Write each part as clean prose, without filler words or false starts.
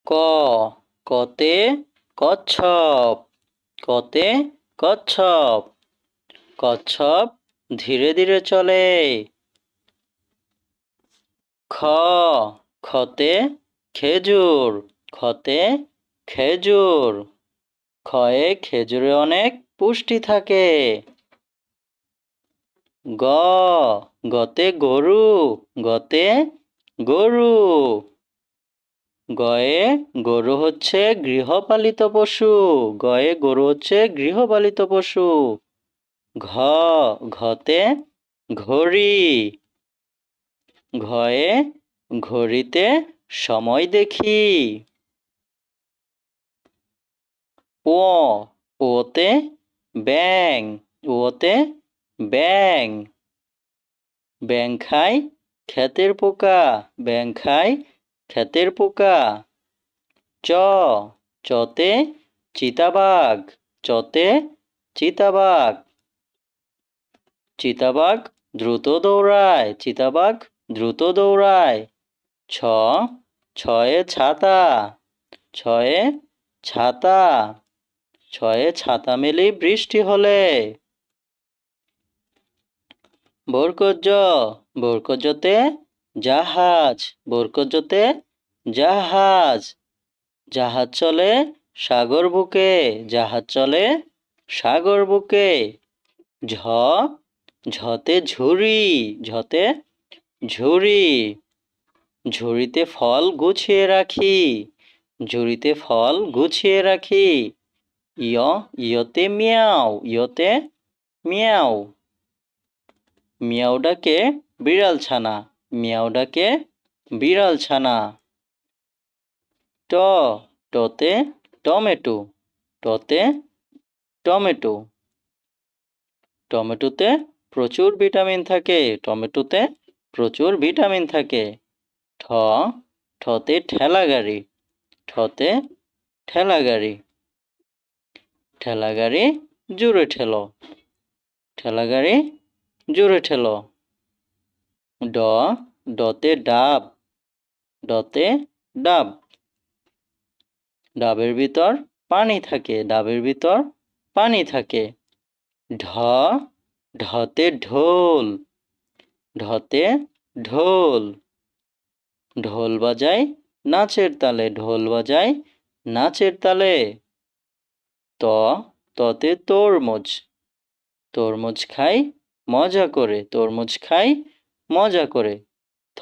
ক কতে কচ্ছপ। কতে কচ্ছপ। কচ্ছপ ধীরে ধীরে চলে। খ খতে খেজুর। খতে খেজুর। খয়ে খেজুরে অনেক পুষ্টি থাকে। গ গতে গরু। গতে গরু। গয়ে গরু হচ্ছে গৃহপালিত পশু। গয়ে গরু হচ্ছে গৃহপালিত পশু। ঘ ঘতে ঘড়ি। ঘয়ে ঘড়িতে সময় দেখি। ও ওতে ব্যাঙ। ওতে ব্যাঙ। ব্যাঙ খায় ক্ষেতের পোকা। ব্যাঙ খায় ক্ষেতের পোকা। চ চতে চিতাবাঘ। চতে চিতাবাঘ। চিতাবাঘ দ্রুত দৌড়ায়। চিতাবাঘ দ্রুত দৌড়ায়। ছ ছয়ে ছাতা। ছয়ে ছাতা। ছয়ে ছাতা মেলে বৃষ্টি হলে। বরকজ বরকজতে জাহাজ। বরকজতে জাহাজ। জাহাজ চলে সাগর বুকে। জাহাজ চলে সাগর বুকে। ঝ ঝতে ঝুড়ি। ঝতে ঝুড়ি। ঝুড়িতে ফল গুছিয়ে রাখি। ঝুড়িতে ফল গুছিয়ে রাখি। ইয়তে মিয়াও। ইয়তে মিয়াও। মিয়াও ডাকে বিড়াল ছানা। মিয়াও ডাকে বিড়াল ছানা। ট টতে টমেটো। টতে টমেটো। টমেটোতে প্রচুর ভিটামিন থাকে। টমেটোতে প্রচুর ভিটামিন থাকে। ঠ ঠতে ঠেলা গাড়ি। ঠতে ঠেলা গাড়ি। ঠেলা গাড়ি জোরে ঠেলো। ঠেলা গাড়ি জোরে ঠেলো। ড ডতে ডাব। ডতে ডাব। ডাবের ভিতর পানি থাকে। ডাবের ভিতর পানি থাকে। ঢ ঢতে ঢোল। ঢতে ঢোল। ঢোল বাজায় নাচের তালে। ঢোল বাজায় নাচের তালে। ত ততে তরমুজ। তরমুজ খাই মজা করে। তরমুজ খাই মজা করে। থ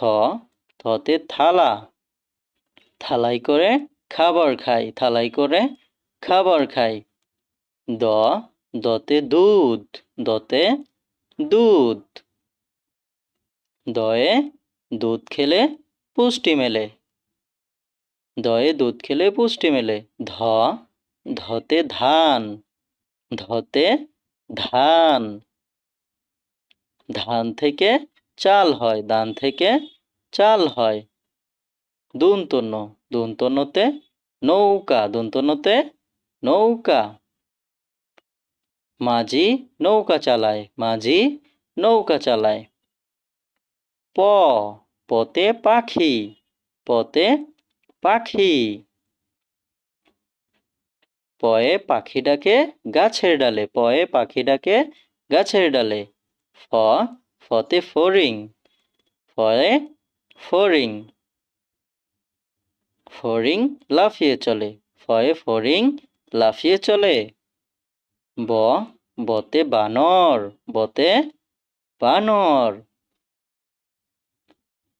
থতে থালা। থালাই করে খাবার খাই। থালাই করে খাবার খাই। দ দতে দুধ। দতে দুধ। দয়ে দুধ খেলে পুষ্টি মেলে। দয়ে দুধ খেলে পুষ্টি মেলে। ধ ধতে ধান। ধতে ধান। ধান থেকে চাল হয়। ধান থেকে চাল হয়। দন্তন্য দন্তন্যতে নৌকা। দন্তন্যতে নৌকা। মাঝি নৌকা চালায়। মাঝি নৌকা চালায়। প পতে পাখি। পতে পাখি। পয়ে পাখি ডাকে গাছের ডালে। পয়ে পাখি ডাকে গাছের ডালে। ফ ফতে ফড়িং। ফয়ে ফড়িং। ফড়িং লাফিয়ে চলে। ফয়ে ফড়িং লাফিয়ে চলে। ব বতে বানর। বতে বানর।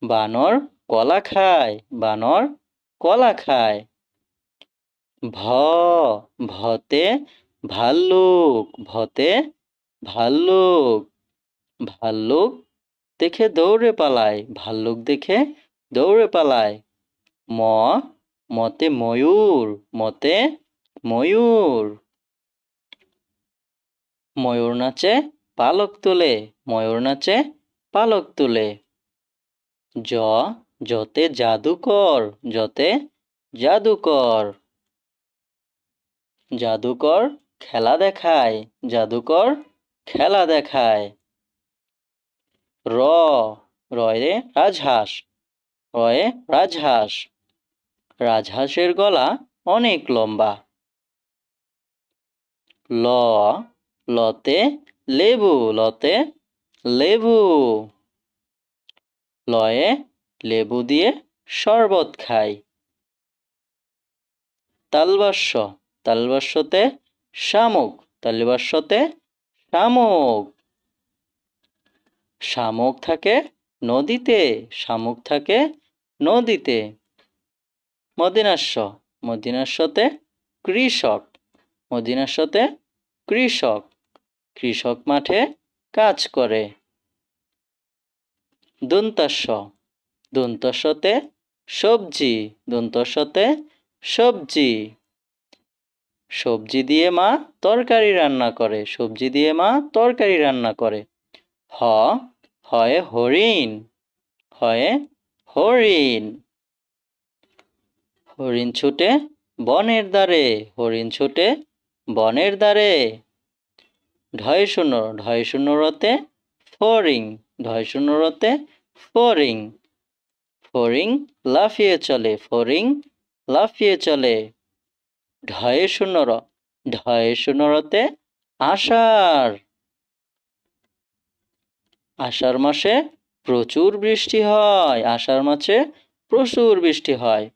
বানর কলা খায়। বানর কলা খায়। ভ ভতে ভাল্লুক। ভতে ভাল্লুক। ভাল্লুক দেখে দৌড়ে পালায়। ভাল্লুক দেখে দৌড়ে পালায়। ম মতে ময়ূর। মতে ময়ূর। ময়ূর নাচে পালক তুলে। ময়ূর নাচে পালক তুলে। জ যতে জাদুকর। যতে জাদুকর। জাদুকর খেলা দেখায়। জাদুকর খেলা দেখায়। র রয়ে রাজহাঁস। রয়ে রাজহাঁস। রাজহাঁসের গলা অনেক লম্বা। ল, লতে লেবু, লতে লেবু। লয়ে লেবু দিয়ে শরবত খাই। তালবাস্য, তালবাস্যতে শামুক, তালবাস্যতে শামুক। শামুক থাকে নদীতে, শামুক থাকে নদীতে। মদিনাস্য, মদিনাস্যতে কৃষক, মদিনাস্যতে কৃষক। কৃষক মাঠে কাজ করে। দন্তাস্য, দন্তস্যতে সবজি, দন্তস্যতে সবজি। সবজি দিয়ে মা তরকারি রান্না করে, সবজি দিয়ে মা তরকারি রান্না করে। হ, হয়ে হরিণ, হয়ে হরিণ। হরিণ ছুটে বনের দ্বারে, হরিণ ছুটে বনের দ্বারে। ঢয় শূন্য, ঢয় শূন্য রতে ফড়িং, ঢয় শূন্য রতে ফড়িং। ফড়িং লাফিয়ে চলে, ফড়িং লাফিয়ে চলে। ঢয়ে শূন্য র, ঢয়ে শূন্য রতে আষাঢ়। আষাঢ় মাসে প্রচুর বৃষ্টি হয়, আষাঢ় মাসে প্রচুর বৃষ্টি হয়।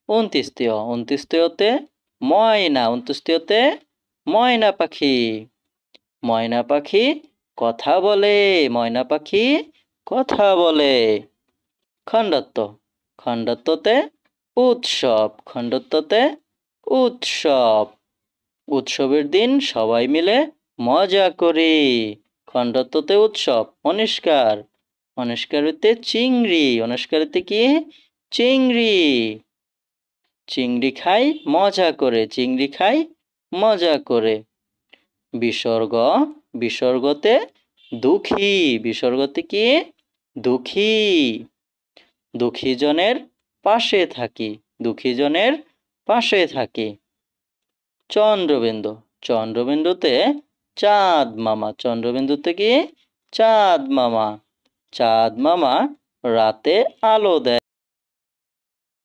উনত্রিশতীয়, উনত্রিশতীয়তে ময়না, উনত্রিশতীয়তে ময়না পাখি। ময়না পাখি কথা বলে, ময়না পাখি কথা বলে। খণ্ডত্ব, খণ্ডত্বতে উৎসব, খণ্ডত্বতে উৎসব। উৎসবের দিন সবাই মিলে মজা করি। খণ্ডত্বতে উৎসব। অনুষ্কার, অনুষ্কারতে চিংড়ি, অনুষ্কারতে কি চিংড়ি। চিংড়ি খাই মজা করে, চিংড়ি খাই মজা করে। বিসর্গ, বিসর্গতে দুঃখী, বিসর্গতে কি দুঃখী। দুঃখী জনের পাশে থাকি, দুঃখী জনের পাশে থাকি। চন্দ্রবিন্দু, চন্দ্রবিন্দুতে চাঁদ মামা, চন্দ্রবিন্দুতে কি চাঁদ মামা। চাঁদ মামা রাতে আলো দেয়।